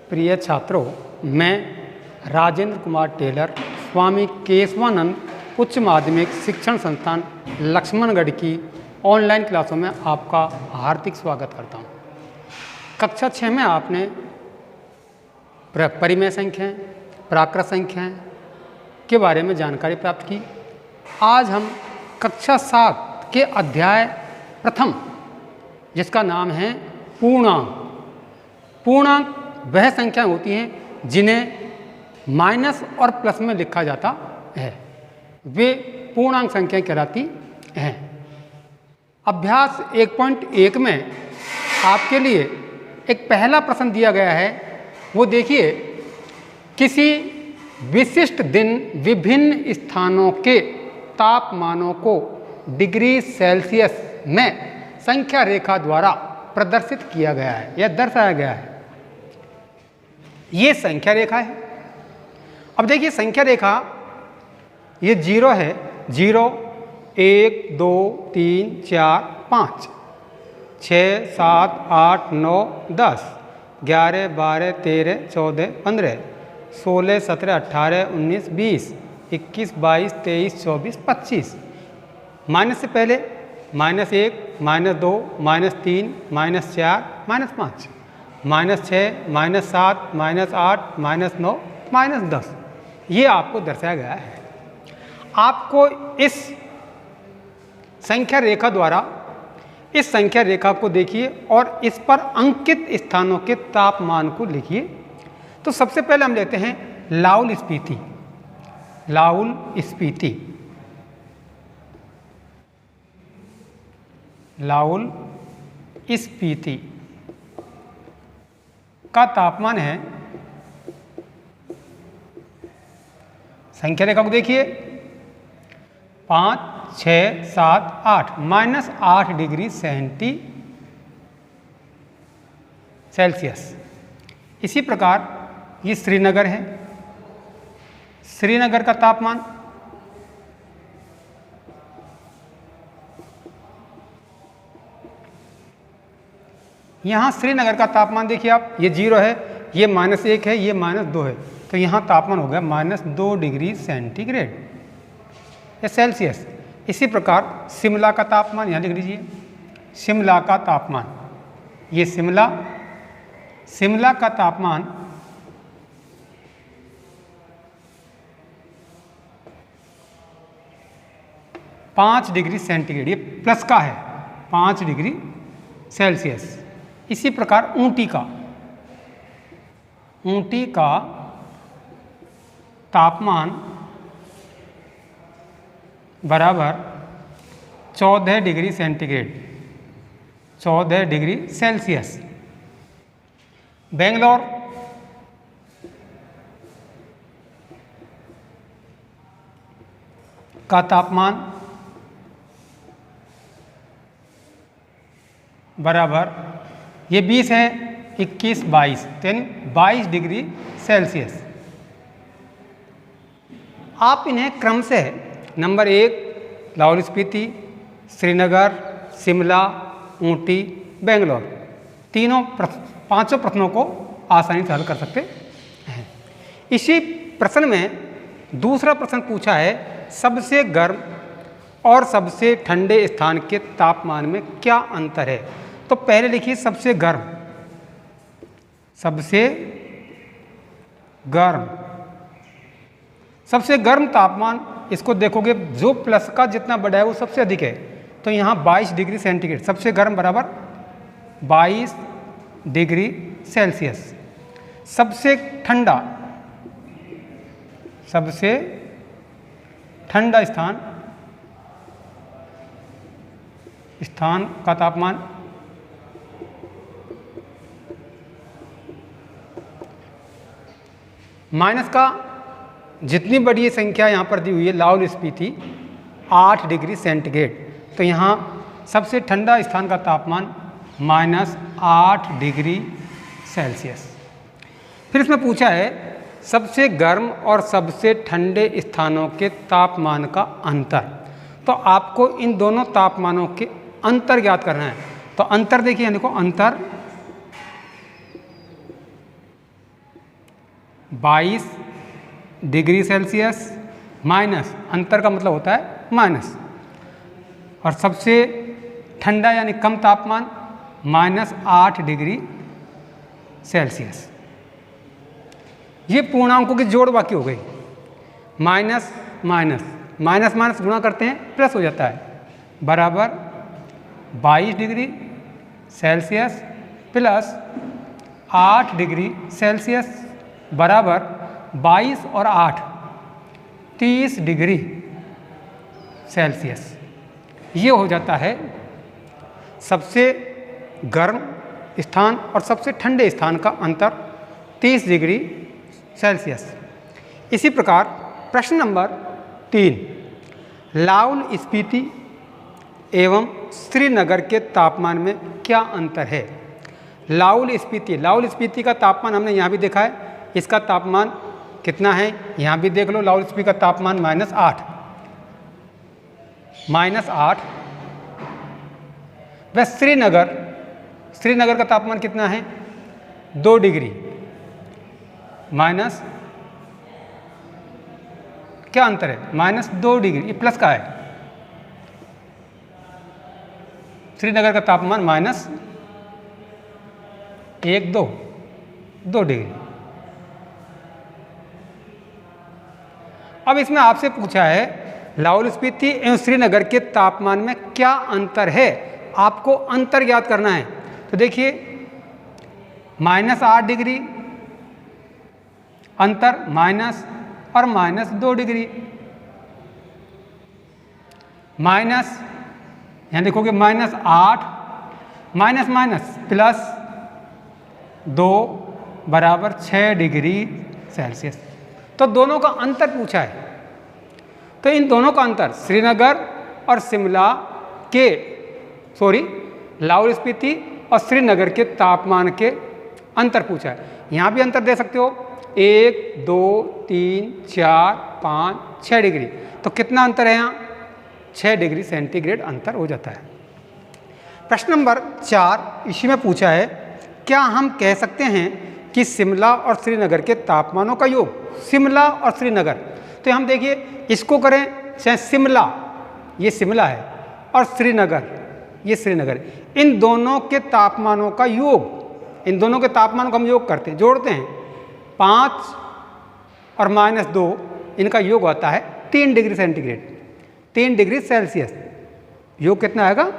प्रिय छात्रों, मैं राजेंद्र कुमार टेलर स्वामी केशवानंद उच्च माध्यमिक शिक्षण संस्थान लक्ष्मणगढ़ की ऑनलाइन क्लासों में आपका हार्दिक स्वागत करता हूं। कक्षा 6 में आपने परिमेय संख्याएं, प्राकृत संख्याएं के बारे में जानकारी प्राप्त की। आज हम कक्षा 7 के अध्याय प्रथम, जिसका नाम है पूर्णांक। पूर्णांक वह संख्या होती हैं जिन्हें माइनस और प्लस में लिखा जाता है, वे पूर्णांक संख्या कहलाती हैं। अभ्यास 1.1 में आपके लिए एक पहला प्रश्न दिया गया है, वो देखिए। किसी विशिष्ट दिन विभिन्न स्थानों के तापमानों को डिग्री सेल्सियस में संख्या रेखा द्वारा प्रदर्शित किया गया है या दर्शाया गया है। ये संख्या रेखा है। अब देखिए संख्या रेखा, ये 0 है, 0 1 2 3 4 5 6 7 8 9 10 11 12 13 14 15 16 17 18 19 20 21 22 23 24 25। माइनस से पहले -1 -2 -3 -4 -5 -6 -7 -8 -9 -10। ये आपको दर्शाया गया है। आपको इस संख्या रेखा द्वारा, इस संख्या रेखा को देखिए और इस पर अंकित स्थानों के तापमान को लिखिए। तो सबसे पहले हम लेते हैं लाहुल स्फीति। लाहुल स्फीति, लाहुल स्फीति का तापमान है, संख्या रेखा को देखिए, 5 6 7 8 -8 डिग्री सेल्सियस। इसी प्रकार ये श्रीनगर है। श्रीनगर का तापमान यहाँ श्रीनगर का तापमान देखिए आप, ये 0 है, ये -1 है, ये -2 है, तो यहाँ तापमान हो गया -2 डिग्री सेंटीग्रेड या सेल्सियस। इसी प्रकार शिमला का तापमान यहाँ लिख लीजिए। शिमला का तापमान, ये शिमला, शिमला का तापमान 5 डिग्री सेंटीग्रेड, ये प्लस का है, 5 डिग्री सेल्सियस। इसी प्रकार ऊटी का, ऊटी का तापमान बराबर 14 degree centigrade, 14 degree Celsius. Bangalore, का तापमान बराबर, ये 20 है, 21 22, यानी 22 डिग्री सेल्सियस। आप इन्हें क्रम से, नंबर 1 लाहुल स्फीति, श्रीनगर, शिमला, ऊटी, बेंगलोर, पांचों प्रश्नों को आसानी से हल कर सकते हैं। इसी प्रश्न में दूसरा प्रश्न पूछा है, सबसे गर्म और सबसे ठंडे स्थान के तापमान में क्या अंतर है। तो पहले लिखिए सबसे गर्म, सबसे गर्म, सबसे गर्म तापमान, इसको देखोगे जो प्लस का जितना बड़ा है वो सबसे अधिक है, तो यहाँ 22 डिग्री सेंटीग्रेड, सबसे गर्म बराबर 22 डिग्री सेल्सियस। सबसे ठंडा, सबसे ठंडा स्थान, स्थान का तापमान माइनस का, जितनी बड़ी संख्या यहाँ पर दी हुई है लाहुल स्फीति 8 डिग्री सेंटीग्रेड, तो यहाँ सबसे ठंडा स्थान का तापमान -8 डिग्री सेल्सियस। फिर इसमें पूछा है सबसे गर्म और सबसे ठंडे स्थानों के तापमान का अंतर। तो आपको इन दोनों तापमानों के अंतर ज्ञात करना है। तो अंतर देखिए, देखो अंतर 22 डिग्री सेल्सियस माइनस, अंतर का मतलब होता है माइनस, और सबसे ठंडा यानी कम तापमान -8 डिग्री सेल्सियस। ये पूर्णांकों की जोड़ बाकी हो गई। माइनस माइनस माइनस माइनस गुणा करते हैं प्लस हो जाता है, बराबर 22 degree Celsius plus 8 degree Celsius बराबर 22 और 8 30 डिग्री सेल्सियस। ये हो जाता है सबसे गर्म स्थान और सबसे ठंडे स्थान का अंतर 30 डिग्री सेल्सियस। इसी प्रकार प्रश्न नंबर 3, लाहौल स्पीति एवं श्रीनगर के तापमान में क्या अंतर है? लाहौल स्पीति का तापमान हमने यहाँ भी देखा है, इसका तापमान कितना है यहाँ भी देख लो। लाहौल स्पीति का तापमान -8। वह श्रीनगर का तापमान कितना है? 2 डिग्री माइनस, क्या अंतर है? -2 डिग्री, ये प्लस का है। श्रीनगर का तापमान -2 डिग्री। अब इसमें आपसे पूछा है लाहौल स्पीति एवं श्रीनगर के तापमान में क्या अंतर है, आपको अंतर ज्ञात करना है। तो देखिए -8 डिग्री अंतर माइनस और -2 डिग्री माइनस, यहाँ देखोगे -8 माइनस माइनस प्लस 2 बराबर 6 डिग्री सेल्सियस। तो दोनों का अंतर पूछा है, तो इन दोनों का अंतर श्रीनगर और शिमला के लाहौल स्पीति और श्रीनगर के तापमान के अंतर पूछा है। यहाँ भी अंतर दे सकते हो, 1 2 3 4 5 6 डिग्री। तो कितना अंतर है यहाँ? 6 डिग्री सेंटीग्रेड अंतर हो जाता है। प्रश्न नंबर 4 इसी में पूछा है, क्या हम कह सकते हैं कि शिमला और श्रीनगर के तापमानों का योग? शिमला और श्रीनगर, तो हम देखिए इसको करें चाहे शिमला, ये शिमला है, और श्रीनगर, ये श्रीनगर, इन दोनों के तापमानों का योग, इन दोनों के तापमानों का हम योग करते हैं, जोड़ते हैं, 5 और -2 इनका योग आता है 3 डिग्री सेंटीग्रेड, 3 डिग्री सेल्सियस। योग कितना आएगा?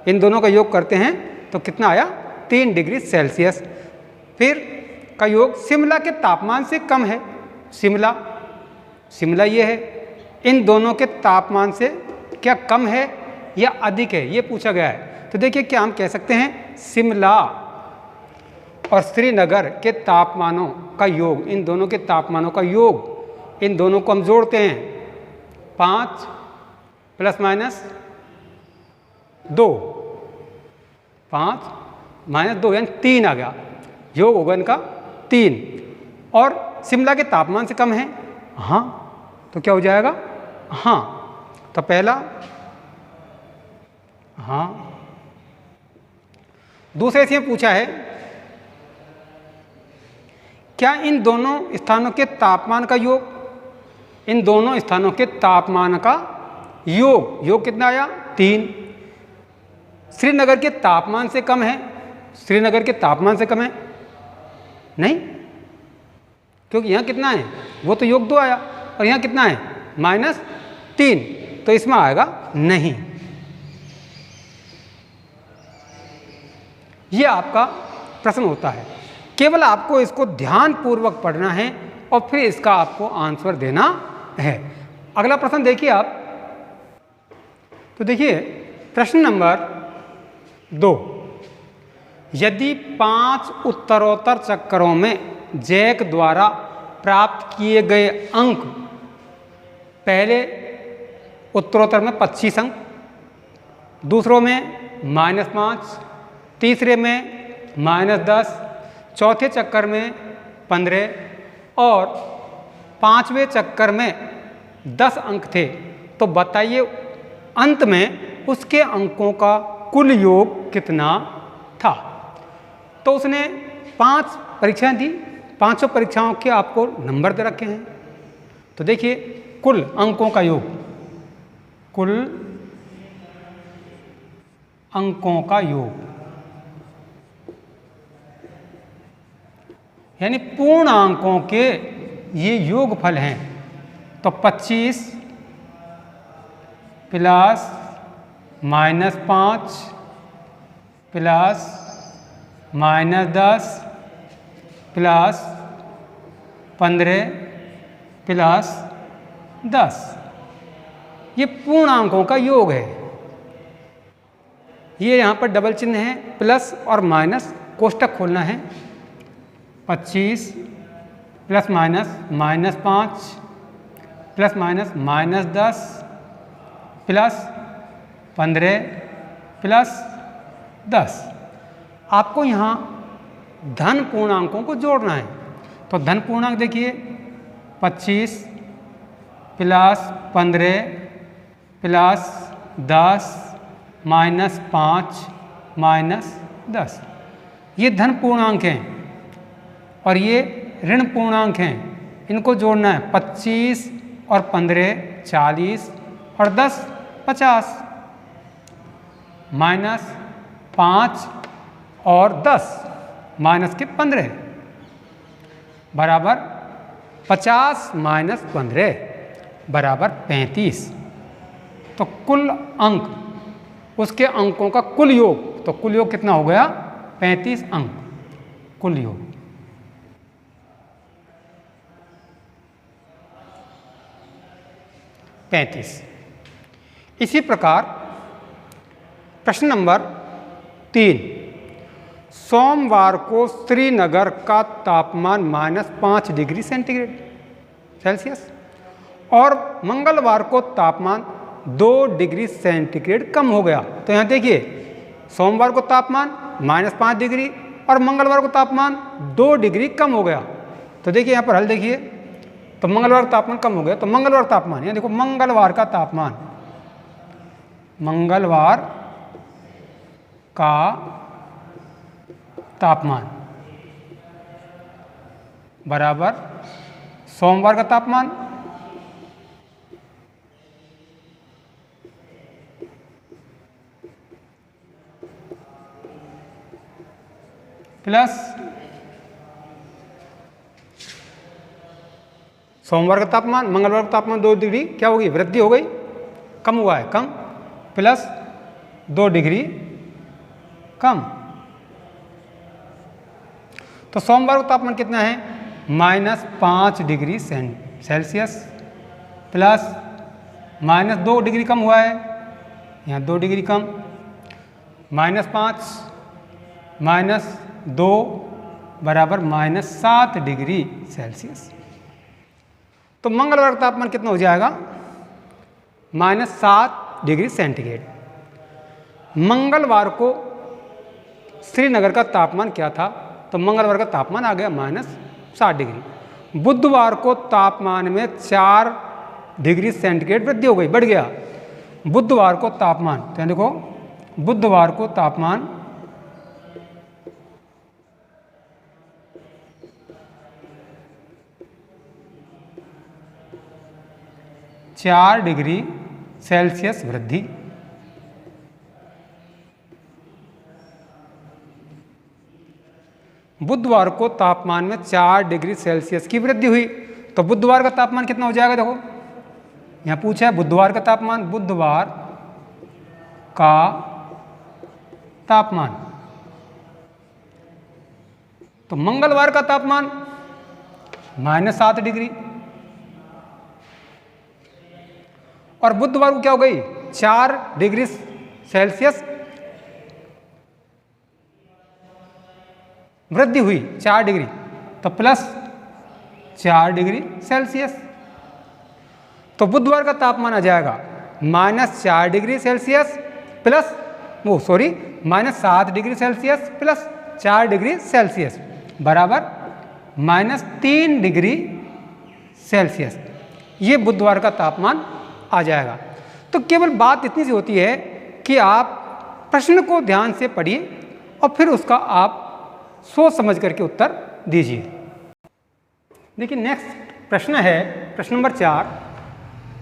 इन दोनों का योग करते हैं तो कितना आया? 3 डिग्री सेल्सियस। फिर का योग शिमला के तापमान से कम है, शिमला ये है, इन दोनों के तापमान से क्या कम है या अधिक है, ये पूछा गया है। तो देखिए क्या हम कह सकते हैं, शिमला और श्रीनगर के तापमानों का योग, इन दोनों के तापमानों का योग, इन दोनों को हम जोड़ते हैं, 5 ± 2, 5 - 2 यानी 3 आ गया, योग होगा इनका 3, और शिमला के तापमान से कम है, हाँ, तो क्या हो जाएगा? हाँ, तो पहला हाँ। दूसरे से पूछा है, क्या इन दोनों स्थानों के तापमान का योग, इन दोनों स्थानों के तापमान का योग कितना आया? 3। श्रीनगर के तापमान से कम है, श्रीनगर के तापमान से कम है नहीं, क्योंकि यहाँ कितना है? वो तो योग 2 आया, और यहाँ कितना है? -3, तो इसमें आएगा नहीं। ये आपका प्रश्न होता है, केवल आपको इसको ध्यानपूर्वक पढ़ना है और फिर इसका आपको आंसर देना है। अगला प्रश्न देखिए आप, तो देखिए प्रश्न नंबर 2, यदि 5 उत्तरोत्तर चक्करों में जैक द्वारा प्राप्त किए गए अंक, पहले उत्तरोत्तर में 25 अंक, दूसरों में -5, तीसरे में -10, चौथे चक्कर में 15 और 5वें चक्कर में 10 अंक थे, तो बताइए अंत में उसके अंकों का कुल योग कितना था। तो उसने 5 परीक्षाएं दी, 500 परीक्षाओं के आपको नंबर दे रखे हैं। तो देखिए कुल अंकों का योग, कुल अंकों का योग यानी पूर्णांकों के ये योगफल हैं। तो 25 प्लस -5 प्लस -10 प्लस 15 प्लस 10, ये पूर्णांकों का योग है। ये यहाँ पर डबल चिन्ह है, प्लस और माइनस, कोष्टक खोलना है। 25 plus minus -5 plus minus -10 plus 15 plus 10। आपको यहाँ धन पूर्णांकों को जोड़ना है। तो धन पूर्णांक देखिए 25 प्लस 15 प्लस 10 -5 -10, ये धन पूर्णांक हैं और ये ऋण पूर्णांक हैं। इनको जोड़ना है। 25 और 15 40 और 10 50, -5 और 10 माइनस के 15 बराबर 50 - 15 बराबर 35। तो कुल अंक, उसके अंकों का कुल योग, तो कुल योग कितना हो गया? 35 अंक कुल योग। इसी प्रकार प्रश्न नंबर 3, सोमवार को श्रीनगर का तापमान -5 डिग्री सेल्सियस और मंगलवार को तापमान 2 डिग्री सेंटीग्रेड कम हो गया। तो यहाँ देखिए सोमवार को तापमान -5 डिग्री और मंगलवार को तापमान 2 डिग्री कम हो गया। तो देखिए यहाँ पर हल देखिए, तो मंगलवार का तापमान कम हो गया, तो मंगलवार तापमान, यहाँ देखो मंगलवार का तापमान, मंगलवार का तापमान बराबर सोमवार का तापमान प्लस सोमवार का तापमान, मंगलवार का तापमान 2 डिग्री क्या होगी? वृद्धि हो गई, कम हुआ है, कम, प्लस 2 डिग्री कम। तो सोमवार का तापमान कितना है? -5 डिग्री सेल्सियस प्लस -2 डिग्री कम हुआ है, यहाँ 2 डिग्री कम, -5 -2 बराबर -7 डिग्री सेल्सियस। तो मंगलवार का तापमान कितना हो जाएगा? -7 डिग्री सेंटीग्रेड। मंगलवार को श्रीनगर का तापमान क्या था? तो मंगलवार का तापमान आ गया -7 डिग्री। बुधवार को तापमान में 4 डिग्री सेंटीग्रेड वृद्धि हो गई, बढ़ गया। बुधवार को तापमान, तो देखो बुधवार को तापमान 4 डिग्री सेल्सियस वृद्धि। बुधवार को तापमान में 4 डिग्री सेल्सियस की वृद्धि हुई। तो बुधवार का तापमान कितना हो जाएगा? देखो यहाँ पूछा है बुधवार का तापमान, बुधवार का तापमान, तो मंगलवार का तापमान -7 डिग्री और बुधवार को क्या हो गई? 4 डिग्री सेल्सियस वृद्धि हुई, 4 डिग्री, तो प्लस 4 डिग्री सेल्सियस। तो बुधवार का तापमान आ जाएगा -4 degree Celsius plus -7 degree Celsius plus 4 degree Celsius बराबर -3 डिग्री सेल्सियस। ये बुधवार का तापमान आ जाएगा। तो केवल बात इतनी सी होती है कि आप प्रश्न को ध्यान से पढ़िए और फिर उसका आप सोच समझ करके उत्तर दीजिए। देखिए नेक्स्ट प्रश्न है प्रश्न नंबर 4।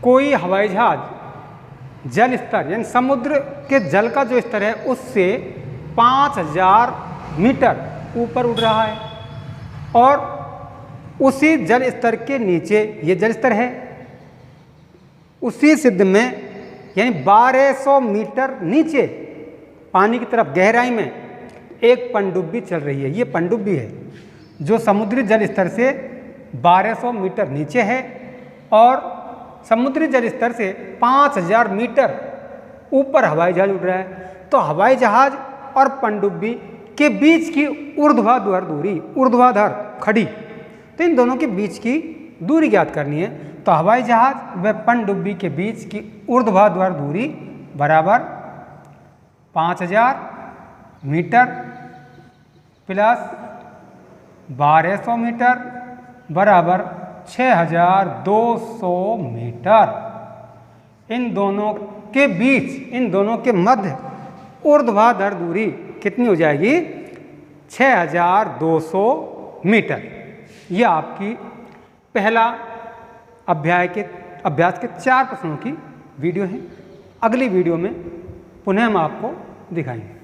कोई हवाई जहाज जल स्तर यानी समुद्र के जल का जो स्तर है उससे 5000 मीटर ऊपर उड़ रहा है और उसी जल स्तर के नीचे ये जल स्तर है, उसी सिद्ध में यानी 1200 मीटर नीचे पानी की तरफ गहराई में एक पनडुब्बी चल रही है। ये पनडुब्बी है जो समुद्री जल स्तर से 1200 मीटर नीचे है और समुद्री जल स्तर से 5000 मीटर ऊपर हवाई जहाज उड़ रहा है। तो हवाई जहाज और पनडुब्बी के बीच की ऊर्ध्वाधर दूरी, ऊर्ध्वाधर खड़ी, तो इन दोनों के बीच की दूरी ज्ञात करनी है। तो हवाई जहाज व पनडुब्बी के बीच की ऊर्ध्वाधर दूरी बराबर 5000 मीटर प्लस 1200 मीटर बराबर 6200 मीटर। इन दोनों के बीच, इन दोनों के मध्य ऊर्ध्वाधर दूरी कितनी हो जाएगी? 6200 मीटर। यह आपकी पहला अभ्यास के 4 प्रश्नों की वीडियो है। अगली वीडियो में पुनः हम आपको दिखाएंगे।